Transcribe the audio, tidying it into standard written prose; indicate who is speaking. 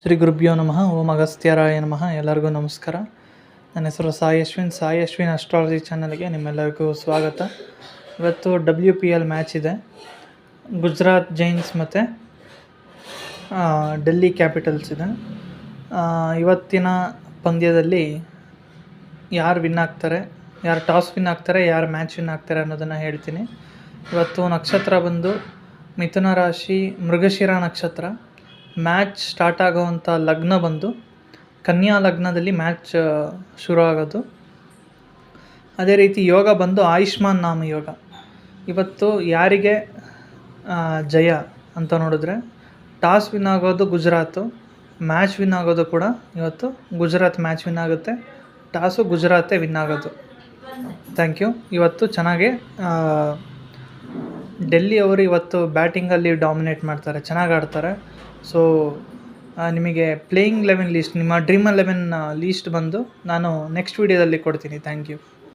Speaker 1: ಶ್ರೀ ಗುರುಭ್ಯೋ ನಮಃ. ಓಂ ಅಗಸ್ತ್ಯರಾಯ ನಮಃ. ಎಲ್ಲರಿಗೂ ನಮಸ್ಕಾರ. ನನ್ನ ಹೆಸರು ಸಾಯಿ ಅಶ್ವಿನ್ ಅಸ್ಟ್ರಾಲಜಿ ಚಾನಲ್ಗೆ ನಿಮ್ಮೆಲ್ಲರಿಗೂ ಸ್ವಾಗತ. ಇವತ್ತು WPL ಮ್ಯಾಚ್ ಇದೆ. ಗುಜರಾತ್ ಜೈನ್ಸ್ ಮತ್ತು ಡೆಲ್ಲಿ ಕ್ಯಾಪಿಟಲ್ಸ್ ಇದೆ. ಇವತ್ತಿನ ಪಂದ್ಯದಲ್ಲಿ ಯಾರು ವಿನ್ ಆಗ್ತಾರೆ, ಯಾರು ಟಾಸ್ ವಿನ್ ಆಗ್ತಾರೆ, ಯಾರು ಮ್ಯಾಚ್ ವಿನ್ ಆಗ್ತಾರೆ ಅನ್ನೋದನ್ನು ಹೇಳ್ತೀನಿ. ಇವತ್ತು ನಕ್ಷತ್ರ ಬಂದು ಮಿಥುನ ರಾಶಿ, ಮೃಗಶಿರ ನಕ್ಷತ್ರ. ಮ್ಯಾಚ್ ಸ್ಟಾರ್ಟ್ ಆಗೋವಂಥ ಲಗ್ನ ಬಂದು ಕನ್ಯಾ ಲಗ್ನದಲ್ಲಿ ಮ್ಯಾಚ್ ಶುರು ಆಗೋದು. ಅದೇ ರೀತಿ ಯೋಗ ಬಂದು ಆಯುಷ್ಮಾನ್ ನಾಮ ಯೋಗ. ಇವತ್ತು ಯಾರಿಗೆ ಜಯ ಅಂತ ನೋಡಿದ್ರೆ ಟಾಸ್ ವಿನ್ ಆಗೋದು ಗುಜರಾತು, ಮ್ಯಾಚ್ ವಿನ್ ಆಗೋದು ಕೂಡ ಇವತ್ತು ಗುಜರಾತ್ ಮ್ಯಾಚ್ ವಿನ್ ಆಗುತ್ತೆ, ಟಾಸು ಗುಜರಾತೇ ವಿನ್ ಆಗೋದು. Thank you. ಇವತ್ತು ಚೆನ್ನಾಗಿ ಡೆಲ್ಲಿ ಅವರು ಇವತ್ತು ಬ್ಯಾಟಿಂಗಲ್ಲಿ ಡಾಮಿನೇಟ್ ಮಾಡ್ತಾರೆ, ಚೆನ್ನಾಗಿ ಆಡ್ತಾರೆ. ಸೊ ನಿಮಗೆ ಪ್ಲೇಯಿಂಗ್ 11 ಲೀಸ್ಟ್, ನಿಮ್ಮ ಡ್ರೀಮ್ 11 ಲೀಸ್ಟ್ ಬಂದು ನಾನು ನೆಕ್ಸ್ಟ್ ವೀಡಿಯೋದಲ್ಲಿ ಕೊಡ್ತೀನಿ. Thank you.